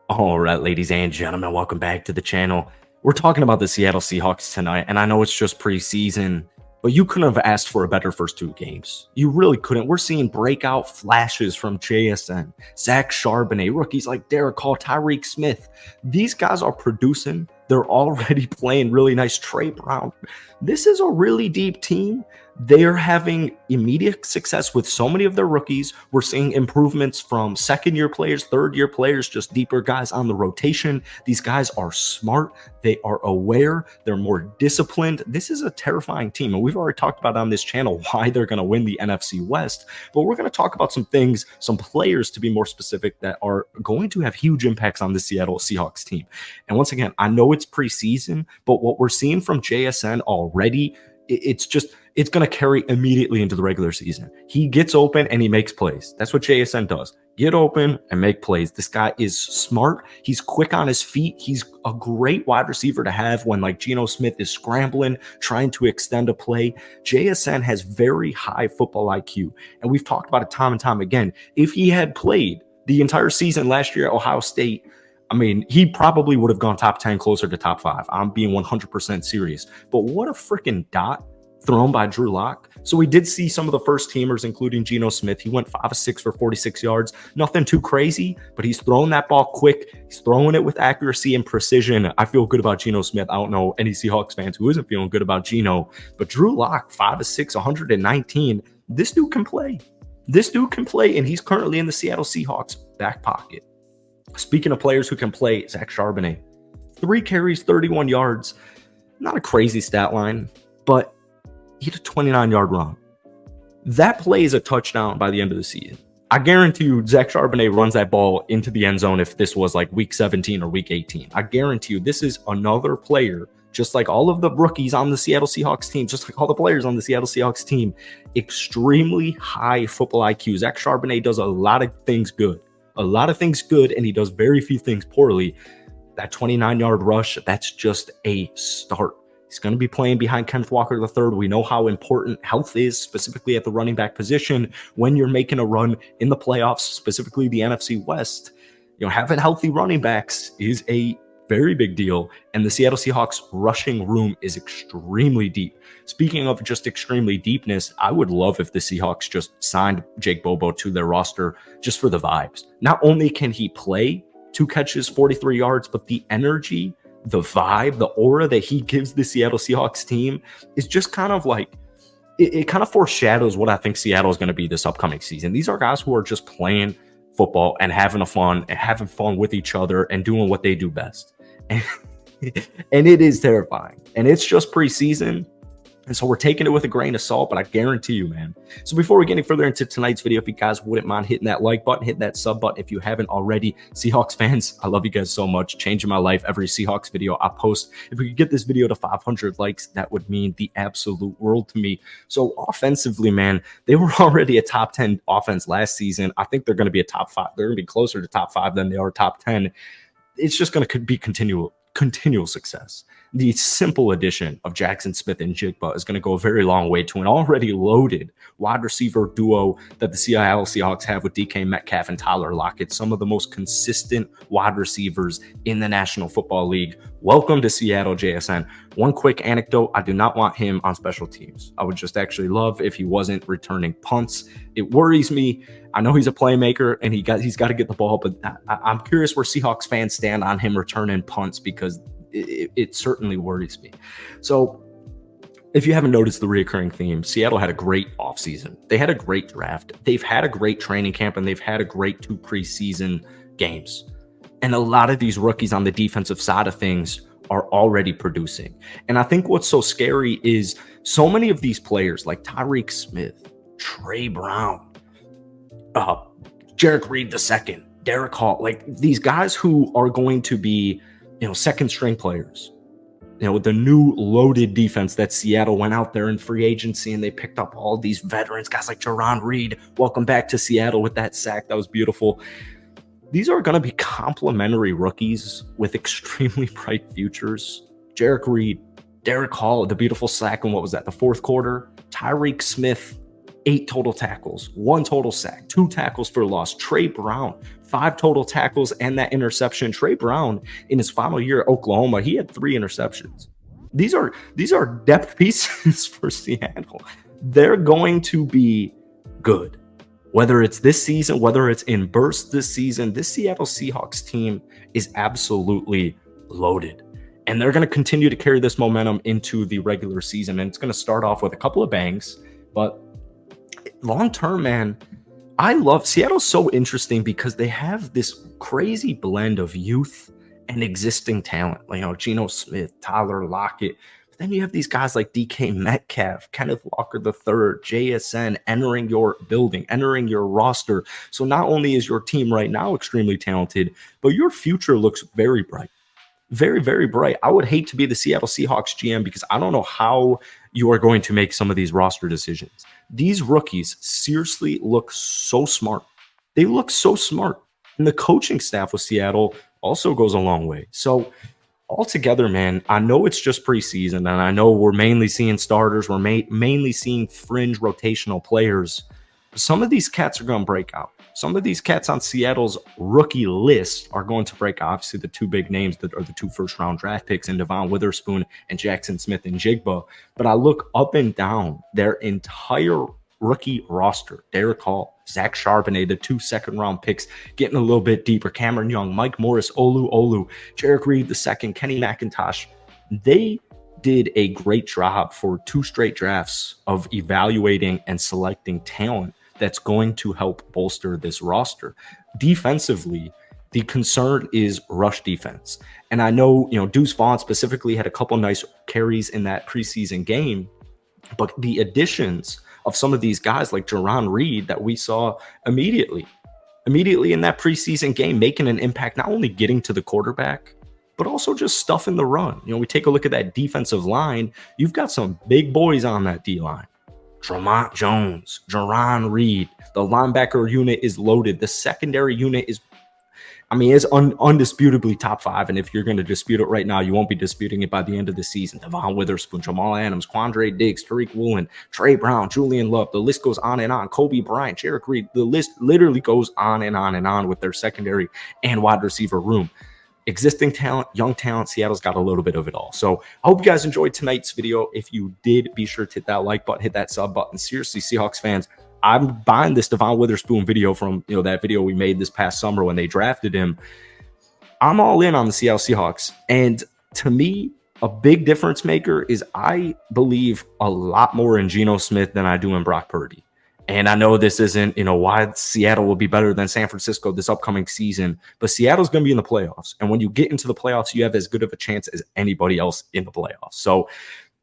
All right, ladies and gentlemen, welcome back to the channel. We're talking about the Seattle Seahawks tonight, and I know it's just preseason, but you couldn't have asked for a better first two games. You really couldn't. We're seeing breakout flashes from JSN, Zach Charbonnet, rookies like Derek Hall, Tyreek Smith. These guys are producing. They're already playing really nice. Trey Brown. This is a really deep team. They're having immediate success with so many of their rookies. We're seeing improvements from second-year players, third-year players, just deeper guys on the rotation. These guys are smart. They are aware. They're more disciplined. This is a terrifying team, and we've already talked about on this channel why they're going to win the NFC West, but we're going to talk about some things, some players to be more specific, that are going to have huge impacts on the Seattle Seahawks team. And once again, I know it's preseason, but what we're seeing from JSN already, it's going to carry immediately into the regular season. He gets open and he makes plays. That's what JSN does. Get open and make plays. This guy is smart. He's quick on his feet. He's a great wide receiver to have when like Geno Smith is scrambling, trying to extend a play. JSN has very high football IQ. And we've talked about it time and time again. If he had played the entire season last year at Ohio State, I mean, he probably would have gone top 10, closer to top 5. I'm being 100% serious. But what a freaking dot thrown by Drew Lock. So we did see some of the first teamers, including Geno Smith. He went 5 of 6 for 46 yards. Nothing too crazy, but he's throwing that ball quick. He's throwing it with accuracy and precision. I feel good about Geno Smith. I don't know any Seahawks fans who isn't feeling good about Geno, but Drew Lock, 5 of 6, 119. This dude can play. This dude can play, and he's currently in the Seattle Seahawks back pocket. Speaking of players who can play, Zach Charbonnet, 3 carries, 31 yards. Not a crazy stat line, but he had a 29-yard run. That play is a touchdown by the end of the season. I guarantee you Zach Charbonnet runs that ball into the end zone if this was like week 17 or week 18. I guarantee you this is another player, just like all of the rookies on the Seattle Seahawks team, just like all the players on the Seattle Seahawks team, extremely high football IQ. Zach Charbonnet does a lot of things good. And he does very few things poorly. That 29-yard rush, that's just a start. He's going to be playing behind Kenneth Walker III. We know how important health is, specifically at the running back position, when you're making a run in the playoffs, specifically the NFC West. You know, having healthy running backs is a very big deal, and the Seattle Seahawks rushing room is extremely deep. Speaking of just extremely deepness, I would love if the Seahawks just signed Jake Bobo to their roster just for the vibes. Not only can he play 2 catches, 43 yards, but the energy, the vibe, the aura that he gives the Seattle Seahawks team is just kind of like, it kind of foreshadows what I think Seattle is going to be this upcoming season. These are guys who are just playing football and having fun with each other and doing what they do best. And it is terrifying. And it's just preseason. And so we're taking it with a grain of salt, but I guarantee you, man. So before we get any further into tonight's video, if you guys wouldn't mind hitting that like button, hit that sub button if you haven't already. Seahawks fans, I love you guys so much. Changing my life every Seahawks video I post. If we could get this video to 500 likes, that would mean the absolute world to me. So offensively, man, they were already a top 10 offense last season. I think they're going to be a top 5. They're going to be closer to top 5 than they are top 10. It's just going to be continual success. The simple addition of Jackson Smith and Jigba is going to go a very long way to an already loaded wide receiver duo that the Seattle Seahawks have with DK Metcalf and Tyler Lockett, some of the most consistent wide receivers in the National Football League. Welcome to Seattle, JSN. One quick anecdote, I do not want him on special teams. I would just actually love if he wasn't returning punts. It worries me. I know he's a playmaker and he's got to get the ball, but I'm curious where Seahawks fans stand on him returning punts, because it certainly worries me. So if you haven't noticed the recurring theme, Seattle had a great offseason. They had a great draft. They've had a great training camp, and they've had a great 2 preseason games. And a lot of these rookies on the defensive side of things are already producing. And I think what's so scary is so many of these players like Tyreek Smith, Trey Brown, Jarek Reed II, Derek Hall, like these guys who are going to be, second string players, with the new loaded defense that Seattle went out there in free agency, and they picked up all these veterans, guys like Jaron Reed. Welcome back to Seattle with that sack. That was beautiful. These are going to be complimentary rookies with extremely bright futures. Jarek Reed, Derek Hall, the beautiful sack in what was that, the 4th quarter? Tyreek Smith, 8 total tackles, 1 total sack, 2 tackles for loss. Trey Brown, 5 total tackles and that interception. Trey Brown, in his final year at Oklahoma, he had 3 interceptions. These are depth pieces for Seattle. They're going to be good. Whether it's this season, whether it's in bursts this season, this Seattle Seahawks team is absolutely loaded. And they're going to continue to carry this momentum into the regular season. And it's going to start off with a couple of bangs. But long term, man, I love Seattle's so interesting because they have this crazy blend of youth and existing talent. You know, Geno Smith, Tyler Lockett. But then you have these guys like DK Metcalf, Kenneth Walker III, JSN entering your building, entering your roster. So not only is your team right now extremely talented, but your future looks very bright. Very, very bright. I would hate to be the Seattle Seahawks GM because I don't know how you are going to make some of these roster decisions. These rookies seriously look so smart. They look so smart. And the coaching staff with Seattle also goes a long way. So altogether, man, I know it's just preseason, and I know we're mainly seeing starters. We're mainly seeing fringe rotational players. But some of these cats are going to break out. Some of these cats on Seattle's rookie list are going to break out. Obviously, the 2 big names that are the 2 first-round draft picks in Devon Witherspoon and Jackson Smith-Njigba. But I look up and down their entire rookie roster. Derek Hall, Zach Charbonnet, the 2 second-round picks, getting a little bit deeper. Cameron Young, Mike Morris, Olu, Jarek Reed II, Kenny McIntosh. They did a great job for 2 straight drafts of evaluating and selecting talent that's going to help bolster this roster. Defensively, the concern is rush defense. And I know, Deuce Vaughn specifically had a couple nice carries in that preseason game, but the additions of some of these guys like Jarran Reed that we saw immediately in that preseason game, making an impact, not only getting to the quarterback, but also just stuffing the run. We take a look at that defensive line. You've got some big boys on that D-line. Tremont Jones, Jarran Reed. The linebacker unit is loaded. The secondary unit is undisputably top 5. And if you're going to dispute it right now, you won't be disputing it by the end of the season. Devon Witherspoon, Jamal Adams, Quandre Diggs, Tariq Woolen, Trey Brown, Julian Love. The list goes on and on. Kobe Bryant, Jarek Reed. The list literally goes on and on and on with their secondary and wide receiver room. Existing talent, young talent, Seattle's got a little bit of it all. So I hope you guys enjoyed tonight's video. If you did, be sure to hit that like button, hit that sub button. Seriously, Seahawks fans, I'm buying this Devon Witherspoon video from that video we made this past summer when they drafted him. I'm all in on the Seattle Seahawks. And to me, a big difference maker is I believe a lot more in Geno Smith than I do in Brock Purdy. And I know this isn't, why Seattle will be better than San Francisco this upcoming season, but Seattle's going to be in the playoffs. And when you get into the playoffs, you have as good of a chance as anybody else in the playoffs. So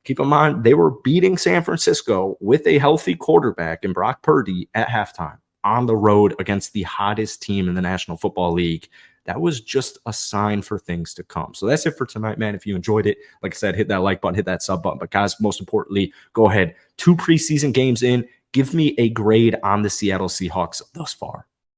keep in mind, they were beating San Francisco with a healthy quarterback in Brock Purdy at halftime on the road against the hottest team in the National Football League. That was just a sign for things to come. So that's it for tonight, man. If you enjoyed it, like I said, hit that like button, hit that sub button. But guys, most importantly, go ahead. 2 preseason games in. Give me a grade on the Seattle Seahawks thus far.